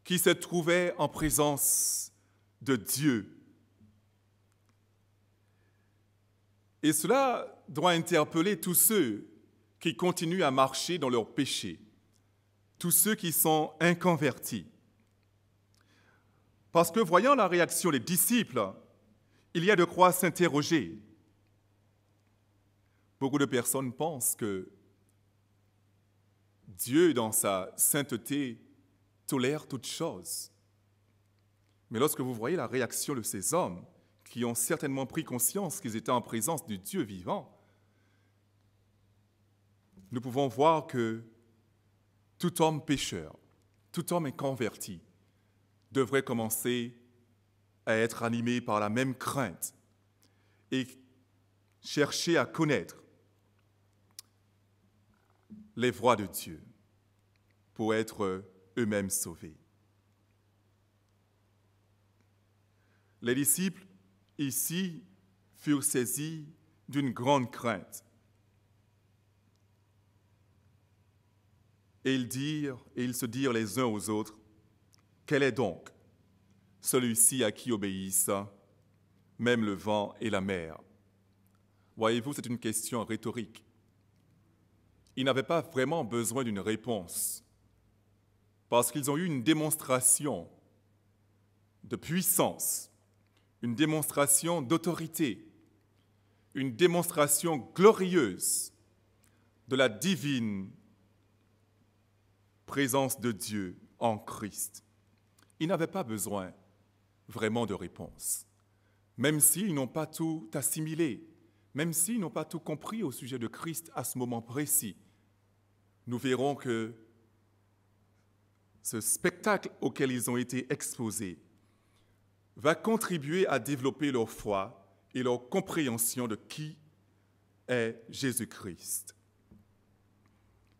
qui se trouvaient en présence de Dieu. Et cela doit interpeller tous ceux qui continuent à marcher dans leur péché, tous ceux qui sont inconvertis. Parce que voyant la réaction des disciples, il y a de quoi s'interroger. Beaucoup de personnes pensent que Dieu, dans sa sainteté, tolère toutes choses. Mais lorsque vous voyez la réaction de ces hommes, qui ont certainement pris conscience qu'ils étaient en présence du Dieu vivant, nous pouvons voir que tout homme pécheur, tout homme inconverti, devrait commencer à être animé par la même crainte et chercher à connaître les voies de Dieu pour être eux-mêmes sauvés. Les disciples, ici, furent saisis d'une grande crainte. Et ils se dirent les uns aux autres, « Quel est donc celui-ci à qui obéissent même le vent et la mer ?» Voyez-vous, c'est une question rhétorique. Ils n'avaient pas vraiment besoin d'une réponse, parce qu'ils ont eu une démonstration de puissance, une démonstration d'autorité, une démonstration glorieuse de la divine présence de Dieu en Christ. Ils n'avaient pas besoin vraiment de réponse, même s'ils n'ont pas tout assimilé, même s'ils n'ont pas tout compris au sujet de Christ à ce moment précis. Nous verrons que ce spectacle auquel ils ont été exposés va contribuer à développer leur foi et leur compréhension de qui est Jésus-Christ.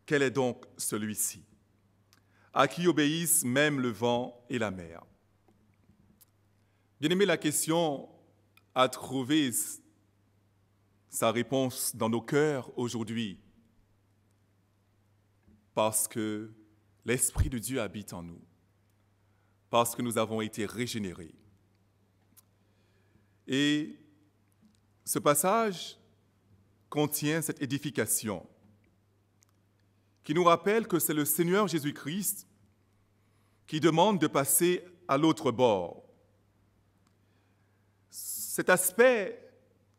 Quel est donc celui-ci, à qui obéissent même le vent et la mer? Bien-aimé, la question a trouvé sa réponse dans nos cœurs aujourd'hui, parce que l'Esprit de Dieu habite en nous. parce que nous avons été régénérés. Et ce passage contient cette édification qui nous rappelle que c'est le Seigneur Jésus-Christ qui demande de passer à l'autre bord. Cet aspect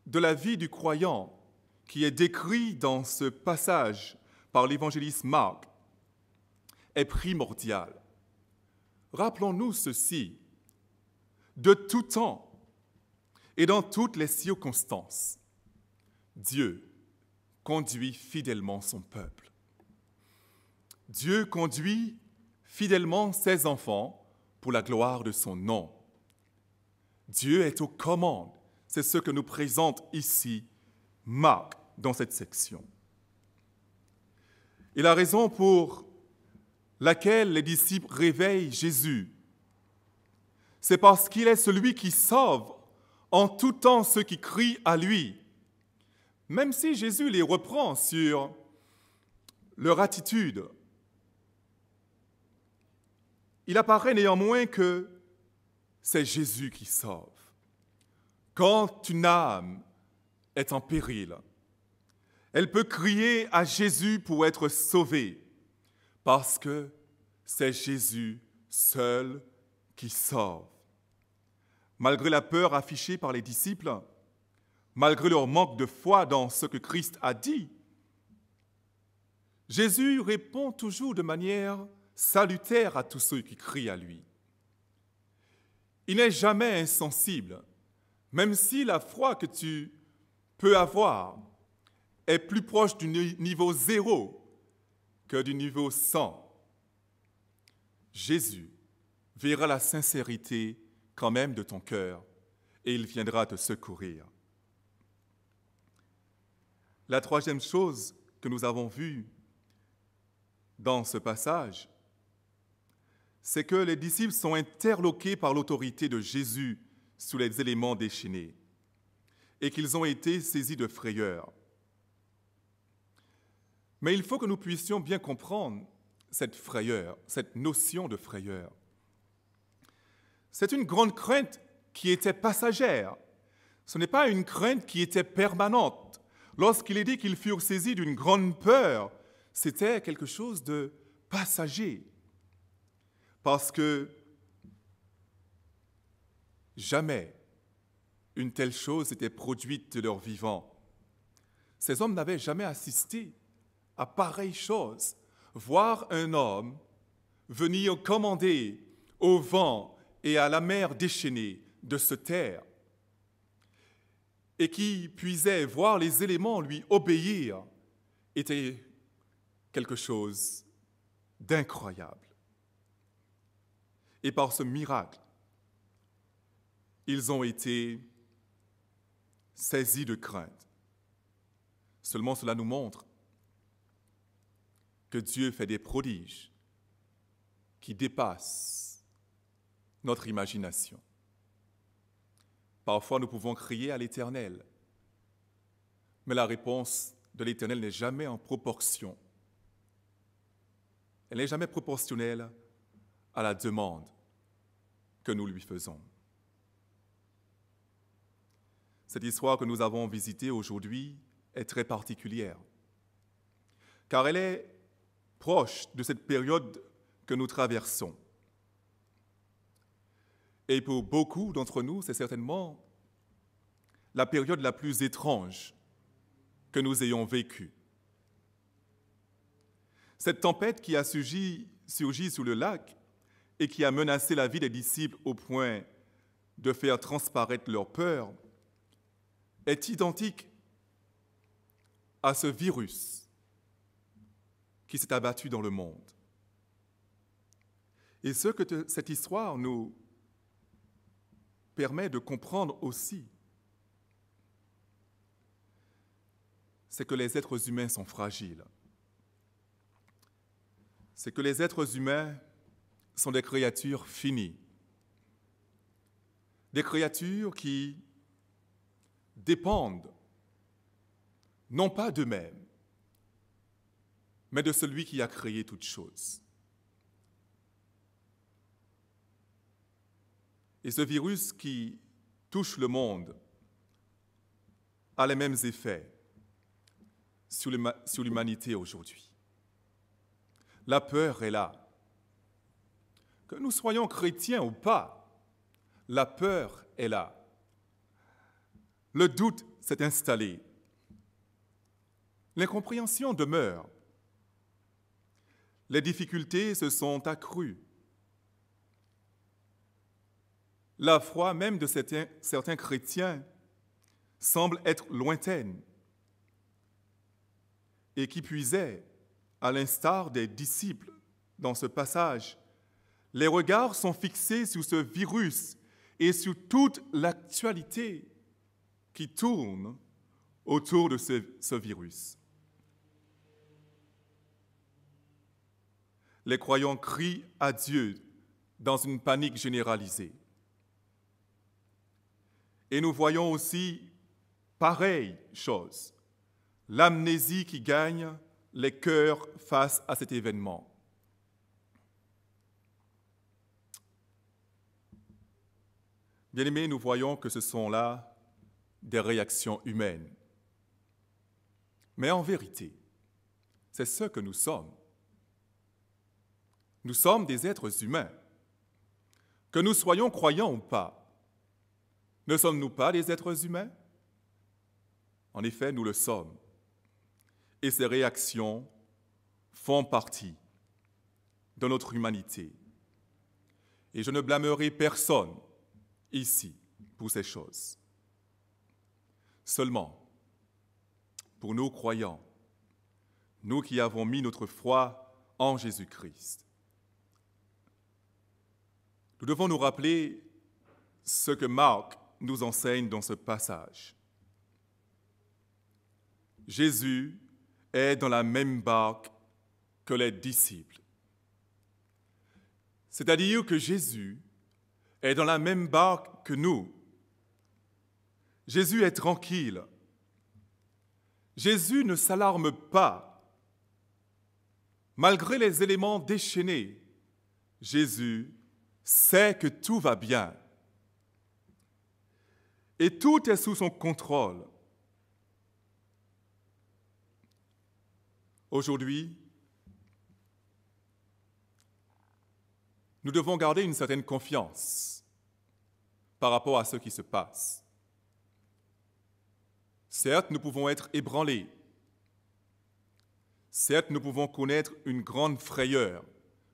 de la vie du croyant qui est décrit dans ce passage par l'évangéliste Marc est primordial. Rappelons-nous ceci, de tout temps et dans toutes les circonstances, Dieu conduit fidèlement son peuple. Dieu conduit fidèlement ses enfants pour la gloire de son nom. Dieu est aux commandes. C'est ce que nous présente ici Marc dans cette section. Et la raison pour laquelle les disciples réveillent Jésus, c'est parce qu'il est celui qui sauve en tout temps ceux qui crient à lui. Même si Jésus les reprend sur leur attitude, il apparaît néanmoins que c'est Jésus qui sauve. Quand une âme est en péril, elle peut crier à Jésus pour être sauvée, parce que c'est Jésus seul qui sauve. Malgré la peur affichée par les disciples, malgré leur manque de foi dans ce que Christ a dit, Jésus répond toujours de manière salutaire à tous ceux qui crient à lui. Il n'est jamais insensible, même si la foi que tu peux avoir est plus proche du niveau 0 que du niveau 100. Jésus verra la sincérité quand même de ton cœur et il viendra te secourir. La troisième chose que nous avons vue dans ce passage, c'est que les disciples sont interloqués par l'autorité de Jésus sous les éléments déchaînés et qu'ils ont été saisis de frayeur. Mais il faut que nous puissions bien comprendre cette frayeur, cette notion de frayeur. C'est une grande crainte qui était passagère. Ce n'est pas une crainte qui était permanente. Lorsqu'il est dit qu'ils furent saisis d'une grande peur, c'était quelque chose de passager. Parce que jamais une telle chose n'était produite de leur vivant. Ces hommes n'avaient jamais assisté à pareille chose. Voir un homme venir commander au vent et à la mer déchaînée de se taire et qui puisait voir les éléments lui obéir était quelque chose d'incroyable. Et par ce miracle, ils ont été saisis de crainte. Seulement cela nous montre que Dieu fait des prodiges qui dépassent notre imagination. Parfois, nous pouvons crier à l'Éternel, mais la réponse de l'Éternel n'est jamais en proportion. Elle n'est jamais proportionnelle à la demande que nous lui faisons. Cette histoire que nous avons visitée aujourd'hui est très particulière, car elle est proche de cette période que nous traversons. Et pour beaucoup d'entre nous, c'est certainement la période la plus étrange que nous ayons vécue. Cette tempête qui a surgi sur le lac et qui a menacé la vie des disciples au point de faire transparaître leur peur est identique à ce virus qui s'est abattu dans le monde. Et ce que cette histoire nous permet de comprendre aussi, c'est que les êtres humains sont fragiles. C'est que les êtres humains sont des créatures finies, des créatures qui dépendent non pas d'eux-mêmes, mais de celui qui a créé toutes choses. Et ce virus qui touche le monde a les mêmes effets sur l'humanité aujourd'hui. La peur est là. Que nous soyons chrétiens ou pas, la peur est là. Le doute s'est installé. L'incompréhension demeure. Les difficultés se sont accrues. La foi même de certains chrétiens semble être lointaine. Et qui puisait, à l'instar des disciples dans ce passage, les regards sont fixés sur ce virus et sur toute l'actualité qui tourne autour de ce virus. Les croyants crient à Dieu dans une panique généralisée. Et nous voyons aussi pareille chose, l'amnésie qui gagne les cœurs face à cet événement. Bien-aimés, nous voyons que ce sont là des réactions humaines. Mais en vérité, c'est ce que nous sommes. Nous sommes des êtres humains. Que nous soyons croyants ou pas, ne sommes-nous pas des êtres humains? En effet, nous le sommes. Et ces réactions font partie de notre humanité. Et je ne blâmerai personne ici pour ces choses. Seulement, pour nous croyants, nous qui avons mis notre foi en Jésus-Christ, nous devons nous rappeler ce que Marc nous enseigne dans ce passage. Jésus est dans la même barque que les disciples. C'est-à-dire que Jésus est dans la même barque que nous. Jésus est tranquille. Jésus ne s'alarme pas. Malgré les éléments déchaînés, Jésus sait que tout va bien. Et tout est sous son contrôle. Aujourd'hui, nous devons garder une certaine confiance par rapport à ce qui se passe. Certes, nous pouvons être ébranlés. Certes, nous pouvons connaître une grande frayeur,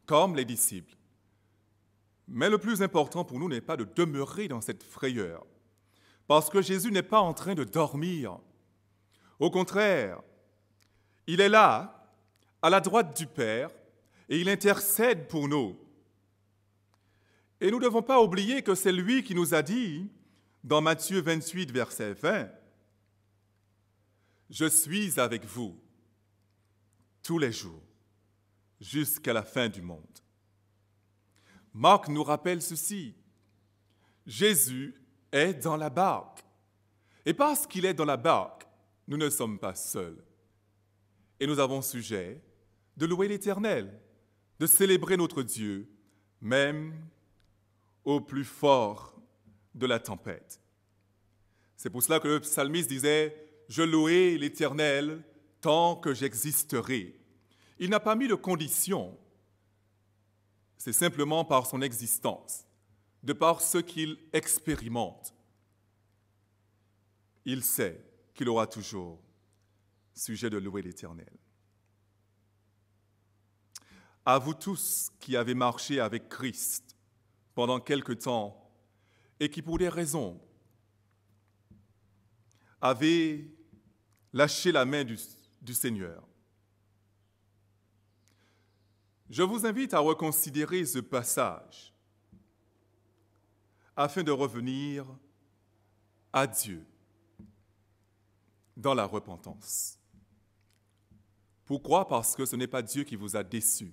comme les disciples. Mais le plus important pour nous n'est pas de demeurer dans cette frayeur, parce que Jésus n'est pas en train de dormir. Au contraire, il est là, à la droite du Père, et il intercède pour nous. Et nous ne devons pas oublier que c'est lui qui nous a dit, dans Matthieu 28, verset 20, « Je suis avec vous tous les jours, jusqu'à la fin du monde. » Marc nous rappelle ceci. Jésus est dans la barque. Et parce qu'il est dans la barque, nous ne sommes pas seuls. Et nous avons sujet de louer l'Éternel, de célébrer notre Dieu, même au plus fort de la tempête. C'est pour cela que le psalmiste disait « Je louerai l'Éternel tant que j'existerai ». Il n'a pas mis de condition. C'est simplement par son existence, de par ce qu'il expérimente. Il sait qu'il aura toujours sujet de louer l'Éternel. À vous tous qui avez marché avec Christ pendant quelque temps et qui, pour des raisons, avez lâché la main du Seigneur, je vous invite à reconsidérer ce passage afin de revenir à Dieu dans la repentance. Pourquoi? Parce que ce n'est pas Dieu qui vous a déçu.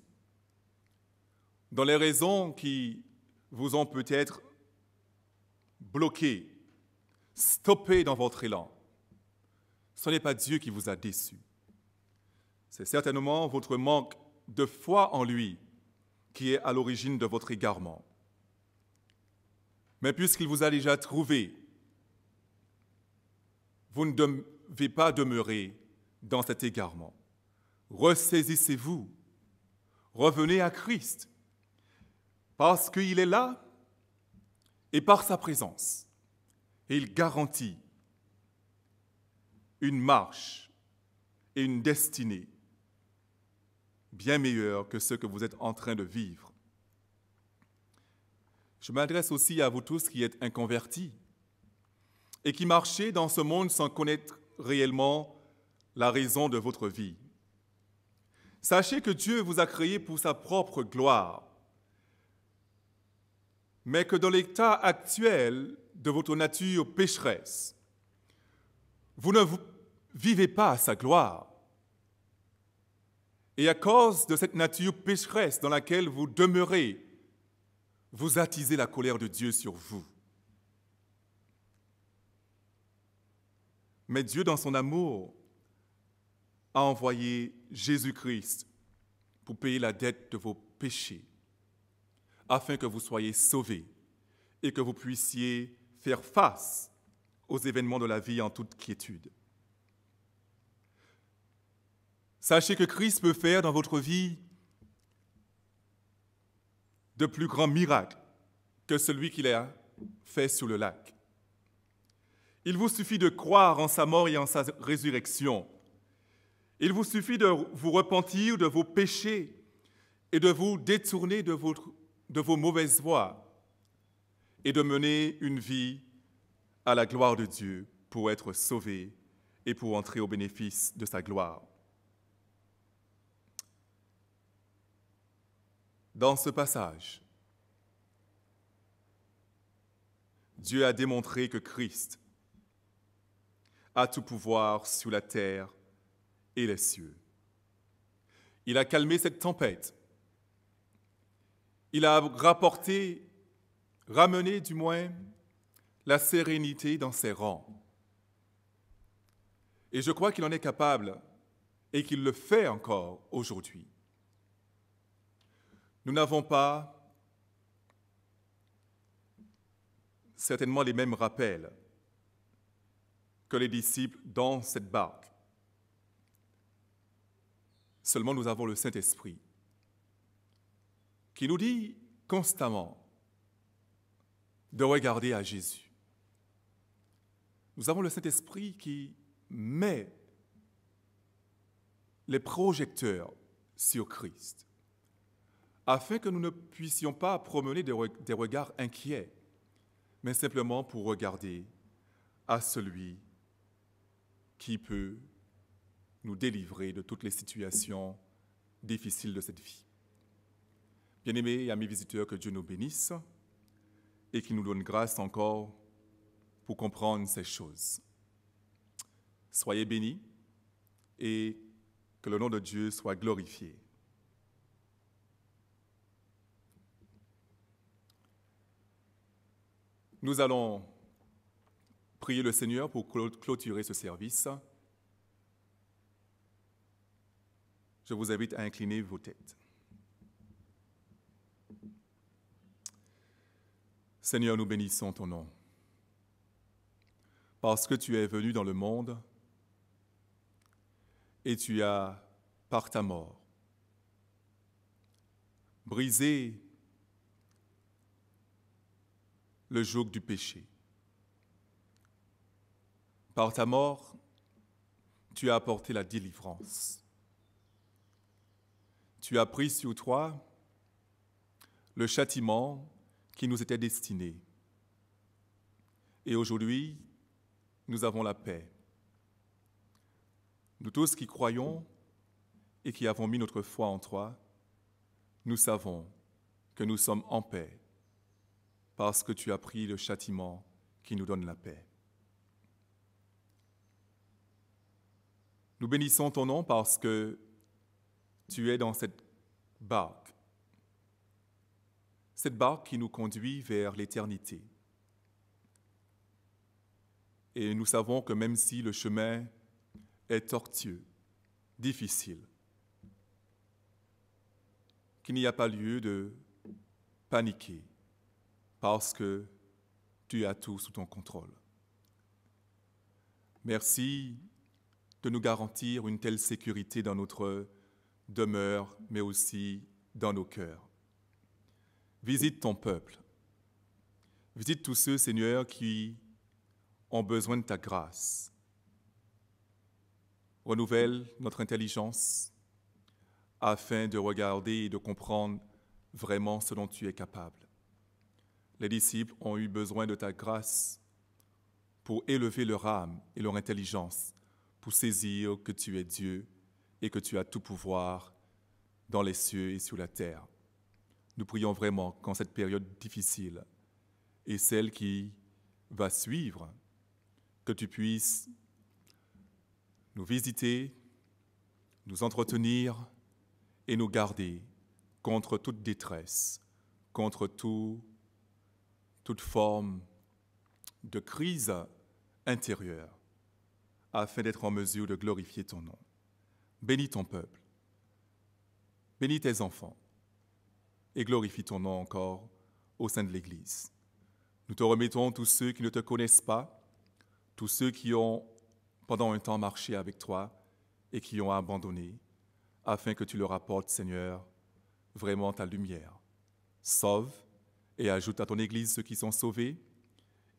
Dans les raisons qui vous ont peut-être bloqué, stoppé dans votre élan, ce n'est pas Dieu qui vous a déçu. C'est certainement votre manque de foi en lui qui est à l'origine de votre égarement. Mais puisqu'il vous a déjà trouvé, vous ne devez pas demeurer dans cet égarement. Ressaisissez-vous, revenez à Christ, parce qu'il est là et par sa présence. Et il garantit une marche et une destinée bien meilleure que ce que vous êtes en train de vivre. Je m'adresse aussi à vous tous qui êtes inconvertis et qui marchez dans ce monde sans connaître réellement la raison de votre vie. Sachez que Dieu vous a créé pour sa propre gloire, mais que dans l'état actuel de votre nature pécheresse, vous ne vivez pas à sa gloire. Et à cause de cette nature pécheresse dans laquelle vous demeurez, vous attisez la colère de Dieu sur vous. Mais Dieu, dans son amour, a envoyé Jésus-Christ pour payer la dette de vos péchés, afin que vous soyez sauvés et que vous puissiez faire face aux événements de la vie en toute quiétude. Sachez que Christ peut faire dans votre vie de plus grands miracles que celui qu'il a fait sur le lac. Il vous suffit de croire en sa mort et en sa résurrection. Il vous suffit de vous repentir de vos péchés et de vous détourner de vos mauvaises voies et de mener une vie à la gloire de Dieu pour être sauvé et pour entrer au bénéfice de sa gloire. Dans ce passage, Dieu a démontré que Christ a tout pouvoir sur la terre et les cieux. Il a calmé cette tempête. Il a ramené du moins la sérénité dans ses rangs. Et je crois qu'il en est capable et qu'il le fait encore aujourd'hui. Nous n'avons pas certainement les mêmes rappels que les disciples dans cette barque. Seulement nous avons le Saint-Esprit qui nous dit constamment de regarder à Jésus. Nous avons le Saint-Esprit qui met les projecteurs sur Christ, afin que nous ne puissions pas promener des regards inquiets, mais simplement pour regarder à celui qui peut nous délivrer de toutes les situations difficiles de cette vie. Bien-aimés, amis visiteurs, que Dieu nous bénisse et qu'il nous donne grâce encore pour comprendre ces choses. Soyez bénis et que le nom de Dieu soit glorifié. Nous allons prier le Seigneur pour clôturer ce service. Je vous invite à incliner vos têtes. Seigneur, nous bénissons ton nom, parce que tu es venu dans le monde et tu as, par ta mort, brisé le joug du péché. Par ta mort, tu as apporté la délivrance. Tu as pris sur toi le châtiment qui nous était destiné. Et aujourd'hui, nous avons la paix. Nous tous qui croyons et qui avons mis notre foi en toi, nous savons que nous sommes en paix parce que tu as pris le châtiment qui nous donne la paix. Nous bénissons ton nom parce que tu es dans cette barque qui nous conduit vers l'éternité. Et nous savons que même si le chemin est tortueux, difficile, qu'il n'y a pas lieu de paniquer parce que tu as tout sous ton contrôle. Merci de nous garantir une telle sécurité dans notre demeure, mais aussi dans nos cœurs. Visite ton peuple. Visite tous ceux, Seigneur, qui ont besoin de ta grâce. Renouvelle notre intelligence afin de regarder et de comprendre vraiment ce dont tu es capable. Les disciples ont eu besoin de ta grâce pour élever leur âme et leur intelligence, pour saisir que tu es Dieu et que tu as tout pouvoir dans les cieux et sur la terre. Nous prions vraiment qu'en cette période difficile et celle qui va suivre, que tu puisses nous visiter, nous entretenir et nous garder contre toute détresse, contre toute forme de crise intérieure, afin d'être en mesure de glorifier ton nom. Bénis ton peuple, bénis tes enfants, et glorifie ton nom encore au sein de l'Église. Nous te remettons tous ceux qui ne te connaissent pas, tous ceux qui ont pendant un temps marché avec toi et qui ont abandonné, afin que tu leur apportes, Seigneur, vraiment ta lumière. Sauve et ajoute à ton Église ceux qui sont sauvés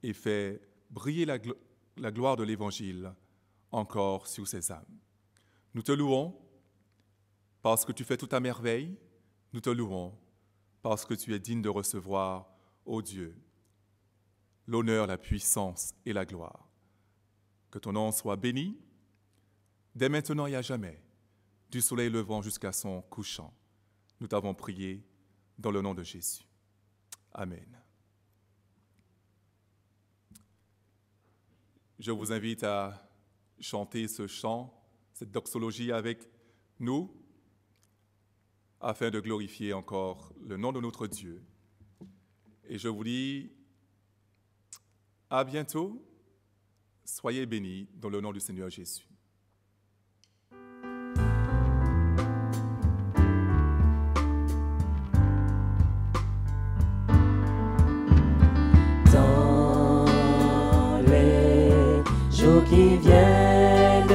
et fais briller la gloire de l'Évangile encore sur ces âmes. Nous te louons parce que tu fais tout à merveille. Nous te louons parce que tu es digne de recevoir, ô Dieu, l'honneur, la puissance et la gloire. Que ton nom soit béni, dès maintenant et à jamais, du soleil levant jusqu'à son couchant. Nous t'avons prié dans le nom de Jésus. Amen. Je vous invite à chanter ce chant, cette doxologie avec nous, afin de glorifier encore le nom de notre Dieu. Et je vous dis à bientôt. Soyez bénis dans le nom du Seigneur Jésus. Dans les jours qui viennent,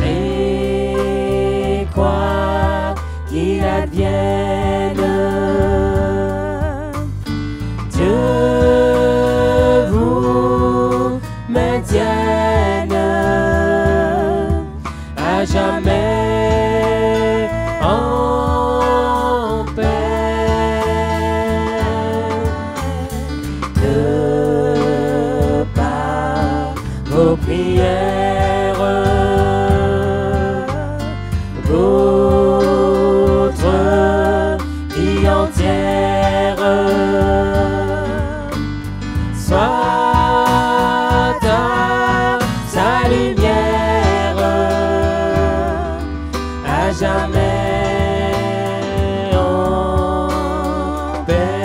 et quoi qu'il advienne, Dieu maintienne à jamais en paix. De par vos prières, votre vie entière soit sa lumière à jamais en paix.